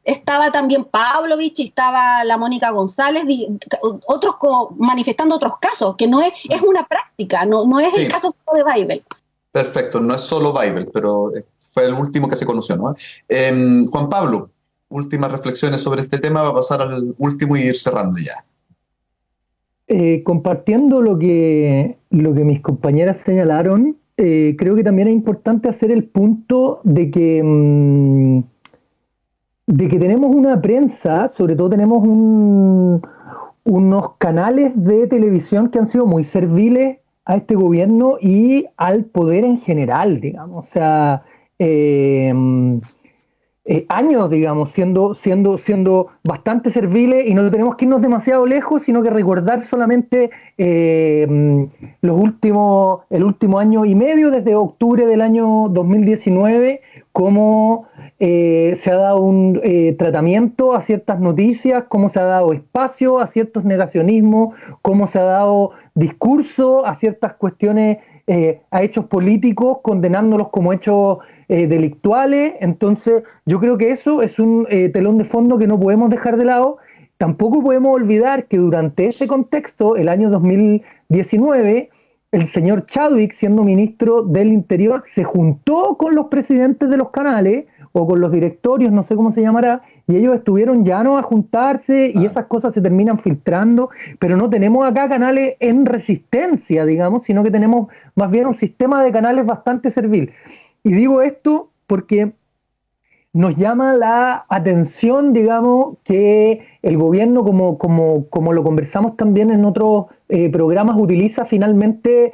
estaba también Pavlovich y estaba la Mónica González, y otros manifestando otros casos, que no es una práctica, no es el caso de Weibel. Perfecto, no es solo Weibel, pero fue el último que se conoció, ¿no? Juan Pablo, últimas reflexiones sobre este tema, va a pasar al último y ir cerrando ya. Compartiendo lo que mis compañeras señalaron, creo que también es importante hacer el punto de que tenemos una prensa, sobre todo tenemos unos canales de televisión que han sido muy serviles a este gobierno y al poder en general, digamos. O sea, años, digamos, siendo bastante serviles, y no tenemos que irnos demasiado lejos, sino que recordar solamente el último año y medio, desde octubre del año 2019, cómo se ha dado un tratamiento a ciertas noticias, cómo se ha dado espacio a ciertos negacionismos, cómo se ha dado discurso a ciertas cuestiones, a hechos políticos, condenándolos como hechos delictuales. Entonces yo creo que eso es un telón de fondo que no podemos dejar de lado. Tampoco podemos olvidar que durante ese contexto, el año 2019, el señor Chadwick, siendo ministro del Interior, se juntó con los presidentes de los canales, o con los directorios, no sé cómo se llamará, y ellos estuvieron llanos a juntarse, y esas cosas se terminan filtrando, pero no tenemos acá canales en resistencia, digamos, sino que tenemos más bien un sistema de canales bastante servil. Y digo esto porque nos llama la atención, digamos, que el gobierno, como lo conversamos también en otros programas, utiliza finalmente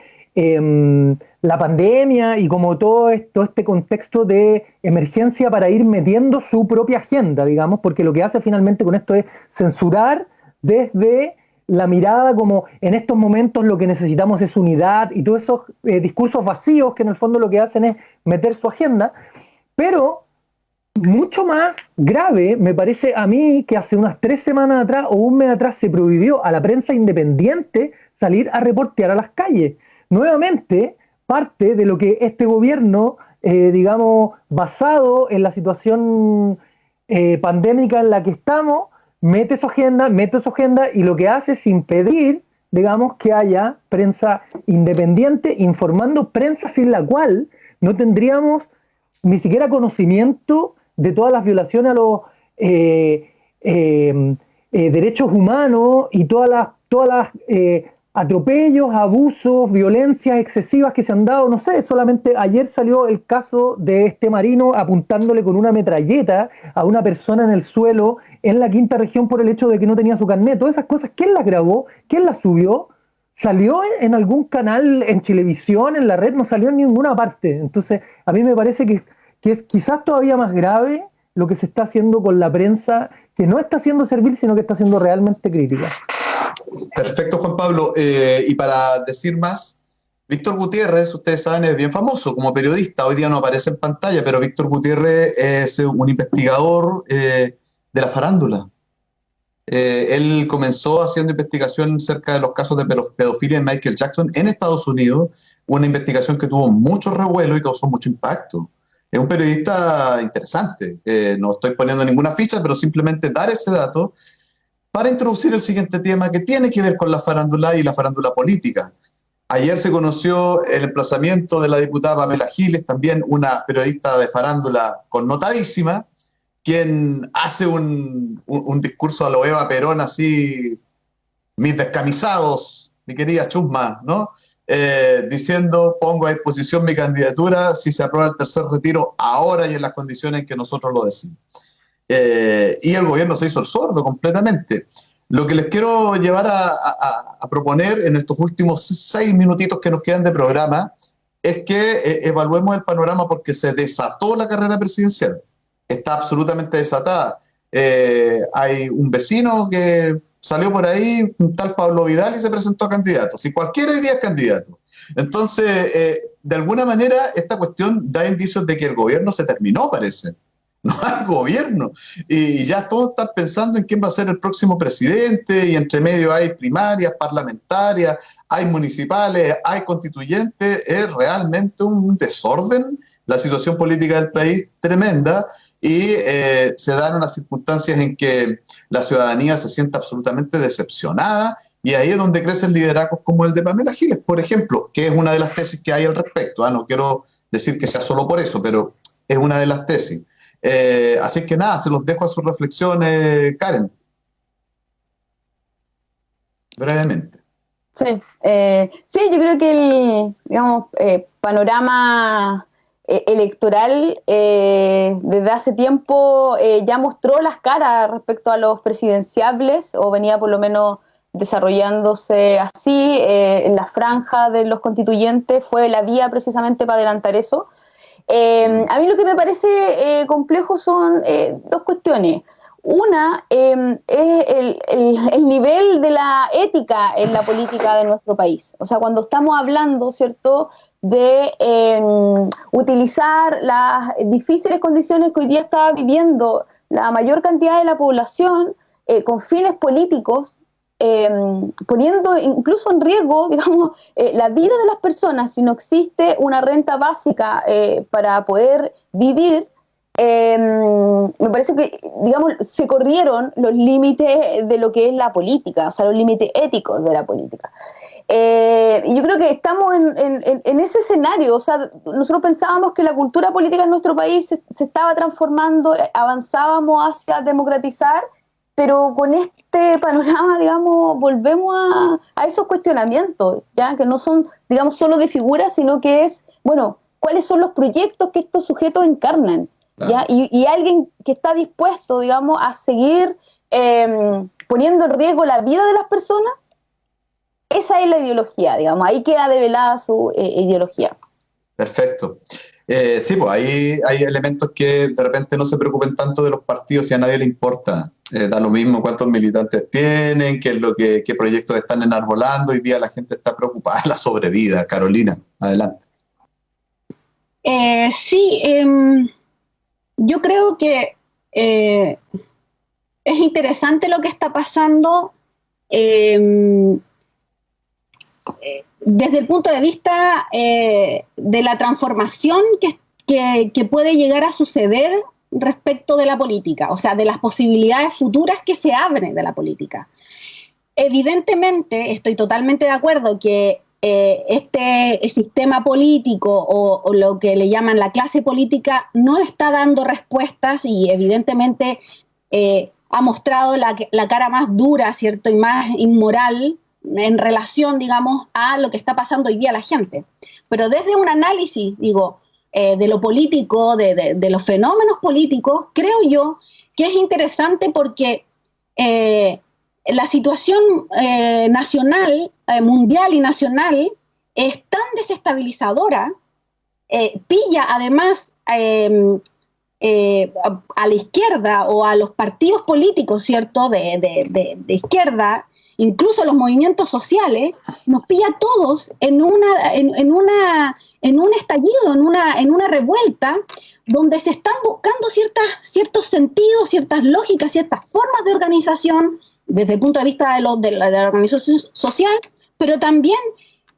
la pandemia y como todo este contexto de emergencia para ir metiendo su propia agenda, digamos, porque lo que hace finalmente con esto es censurar desde la mirada como en estos momentos lo que necesitamos es unidad, y todos esos discursos vacíos que en el fondo lo que hacen es meter su agenda. Pero mucho más grave me parece a mí que hace unas 3 semanas atrás o un mes atrás se prohibió a la prensa independiente salir a reportear a las calles. Nuevamente, parte de lo que este gobierno, digamos, basado en la situación pandémica en la que estamos, mete su agenda, y lo que hace es impedir digamos, que haya prensa independiente informando, prensa sin la cual no tendríamos ni siquiera conocimiento de todas las violaciones a los derechos humanos y todas las atropellos, abusos, violencias excesivas que se han dado. No sé, solamente ayer salió el caso de este marino apuntándole con una metralleta a una persona en el suelo en la quinta región por el hecho de que no tenía su carnet. Todas esas cosas, ¿quién las grabó? ¿Quién las subió? ¿Salió en algún canal, en Chilevisión, en la red? No salió en ninguna parte. Entonces, a mí me parece que es quizás todavía más grave lo que se está haciendo con la prensa, que no está siendo servil, sino que está siendo realmente crítica. Perfecto, Juan Pablo. Y para decir más, Víctor Gutiérrez, ustedes saben, es bien famoso como periodista. Hoy día no aparece en pantalla, pero Víctor Gutiérrez es un investigador de la farándula. Él comenzó haciendo investigación cerca de los casos de pedofilia de Michael Jackson en Estados Unidos, una investigación que tuvo mucho revuelo y causó mucho impacto. Es un periodista interesante. No estoy poniendo ninguna ficha, pero simplemente dar ese dato para introducir el siguiente tema que tiene que ver con la farándula y la farándula política. Ayer se conoció el emplazamiento de la diputada Pamela Giles, también una periodista de farándula connotadísima, quien hace un discurso a lo Eva Perón, así, mis descamisados, mi querida Chusma, ¿no? Diciendo, pongo a disposición mi candidatura si se aprueba el tercer retiro ahora y en las condiciones en que nosotros lo decimos. Y el gobierno se hizo el sordo completamente. Lo que les quiero llevar a proponer en estos últimos 6 minutitos que nos quedan de programa es que evaluemos el panorama, porque se desató la carrera presidencial. Está absolutamente desatada. Hay un vecino que salió por ahí, un tal Pablo Vidal, y se presentó a candidato. Si cualquiera hoy día es candidato. Entonces, de alguna manera, esta cuestión da indicios de que el gobierno se terminó, parece. No hay gobierno. Y ya todos están pensando en quién va a ser el próximo presidente, y entre medio hay primarias, parlamentarias, hay municipales, hay constituyentes. Es realmente un desorden la situación política del país, tremenda. Y se dan unas circunstancias en que la ciudadanía se siente absolutamente decepcionada, y ahí es donde crecen liderazgos como el de Pamela Giles, por ejemplo, que es una de las tesis que hay al respecto. No quiero decir que sea solo por eso, pero es una de las tesis. Así que nada, se los dejo a sus reflexiones, Karen. Brevemente. Sí, yo creo que el panorama electoral desde hace tiempo ya mostró las caras respecto a los presidenciables, o venía por lo menos desarrollándose así. En la franja de los constituyentes fue la vía precisamente para adelantar eso. A mí lo que me parece complejo son dos cuestiones. Una es el nivel de la ética en la política de nuestro país. O sea, cuando estamos hablando, ¿cierto?, de utilizar las difíciles condiciones que hoy día está viviendo la mayor cantidad de la población con fines políticos, poniendo incluso en riesgo, digamos, la vida de las personas. Si no existe una renta básica para poder vivir, me parece que, digamos, se corrieron los límites de lo que es la política, o sea, los límites éticos de la política. Y yo creo que estamos en ese escenario. O sea, nosotros pensábamos que la cultura política en nuestro país se estaba transformando, avanzábamos hacia democratizar, pero con este panorama, digamos, volvemos a esos cuestionamientos, ya que no son, digamos, solo de figuras, sino que es, bueno, ¿cuáles son los proyectos que estos sujetos encarnan? ¿Ya? Y alguien que está dispuesto, digamos, a seguir poniendo en riesgo la vida de las personas. Esa es la ideología, digamos, ahí queda develada su ideología. Perfecto. Sí, pues ahí hay elementos que de repente no se preocupen tanto de los partidos, y a nadie le importa. Da lo mismo cuántos militantes tienen, qué proyectos están enarbolando. Hoy día la gente está preocupada de la sobrevida. Carolina, adelante. Yo creo que es interesante lo que está pasando desde el punto de vista de la transformación que puede llegar a suceder respecto de la política, o sea, de las posibilidades futuras que se abren de la política. evidentemente estoy totalmente de acuerdo que este sistema político o lo que le llaman la clase política no está dando respuestas y evidentemente ha mostrado la cara más dura, ¿cierto? Y más inmoral en relación, digamos, a lo que está pasando hoy día a la gente. Pero desde un análisis, digo, de lo político, de los fenómenos políticos, creo yo que es interesante porque la situación nacional, mundial y nacional es tan desestabilizadora, pilla además a la izquierda o a los partidos políticos, ¿cierto?, de izquierda, incluso los movimientos sociales, nos pilla a todos en un estallido, en una revuelta, donde se están buscando ciertos sentidos, ciertas lógicas, ciertas formas de organización, desde el punto de vista de la organización social, pero también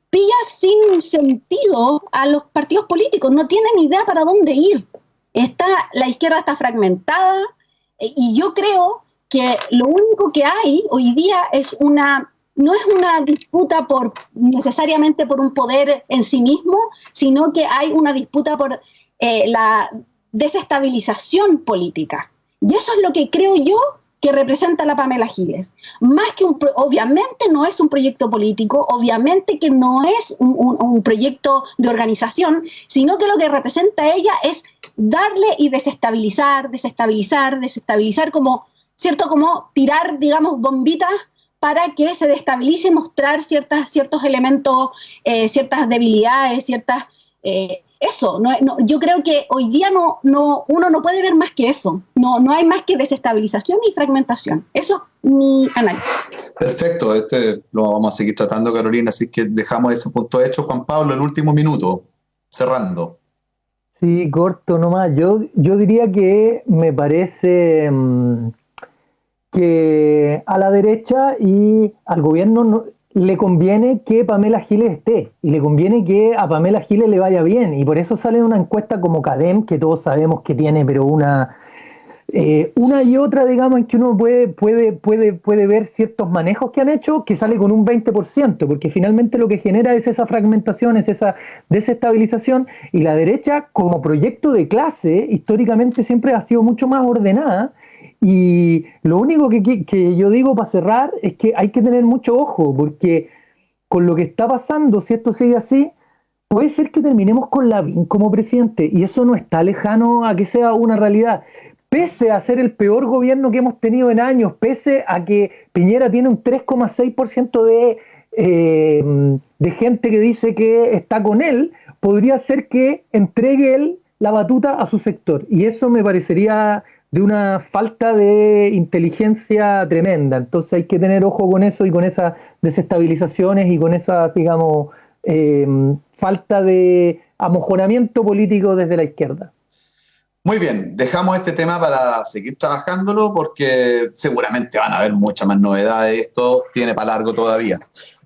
pilla sin sentido a los partidos políticos, no tienen idea para dónde ir. La izquierda está fragmentada, y yo creo que lo único que hay hoy día no es una disputa necesariamente por un poder en sí mismo, sino que hay una disputa por la desestabilización política. Y eso es lo que creo yo que representa la Pamela Giles. Más que obviamente no es un proyecto político, obviamente que no es un proyecto de organización, sino que lo que representa ella es darle y desestabilizar, como, ¿cierto? Como tirar, digamos, bombitas para que se destabilice y mostrar ciertos elementos, ciertas debilidades, yo creo que hoy día uno no puede ver más que eso. No hay más que desestabilización y fragmentación. Eso es mi análisis. Perfecto, lo vamos a seguir tratando, Carolina, así que dejamos ese punto hecho. Juan Pablo, el último minuto, cerrando. Sí, corto nomás. Yo diría que me parece que a la derecha y al gobierno le conviene que Pamela Giles esté, y le conviene que a Pamela Giles le vaya bien, y por eso sale una encuesta como CADEM, que todos sabemos que tiene, pero una y otra, digamos, en que uno puede ver ciertos manejos que han hecho, que sale con un 20%, porque finalmente lo que genera es esa fragmentación, es esa desestabilización, y la derecha, como proyecto de clase, históricamente siempre ha sido mucho más ordenada. Y lo único que yo digo para cerrar es que hay que tener mucho ojo, porque con lo que está pasando, si esto sigue así, puede ser que terminemos con Lavín como presidente, y eso no está lejano a que sea una realidad. Pese a ser el peor gobierno que hemos tenido en años, pese a que Piñera tiene un 3,6% de gente que dice que está con él, podría ser que entregue él la batuta a su sector, y eso me parecería de una falta de inteligencia tremenda. Entonces hay que tener ojo con eso y con esas desestabilizaciones y con esa, digamos, falta de amojonamiento político desde la izquierda. Muy bien, dejamos este tema para seguir trabajándolo porque seguramente van a haber muchas más novedades. Esto tiene para largo todavía.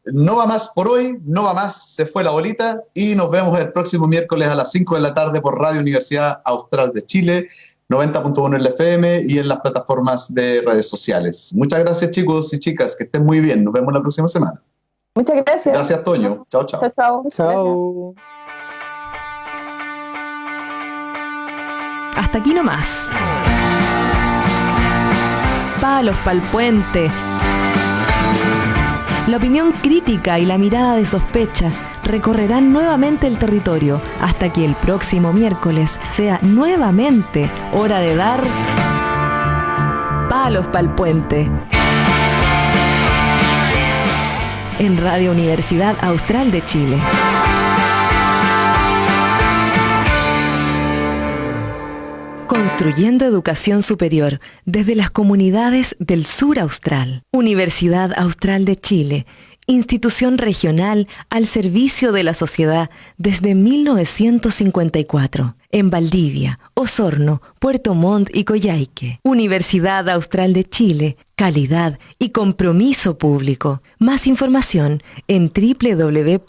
No va más por hoy, no va más, se fue la bolita y nos vemos el próximo miércoles a las 5 de la tarde por Radio Universidad Austral de Chile, 90.1 en el FM y en las plataformas de redes sociales. Muchas gracias, chicos y chicas, que estén muy bien. Nos vemos la próxima semana. Muchas gracias. Gracias, Toño. Chao, chao. Chao. Hasta aquí nomás. Palos pa'l puente. La opinión crítica y la mirada de sospecha recorrerán nuevamente el territorio hasta que el próximo miércoles sea nuevamente hora de dar palos pa'l puente. En Radio Universidad Austral de Chile. Construyendo educación superior desde las comunidades del sur austral. Universidad Austral de Chile, institución regional al servicio de la sociedad desde 1954. En Valdivia, Osorno, Puerto Montt y Coyhaique. Universidad Austral de Chile, calidad y compromiso público. Más información en www.uach.cl.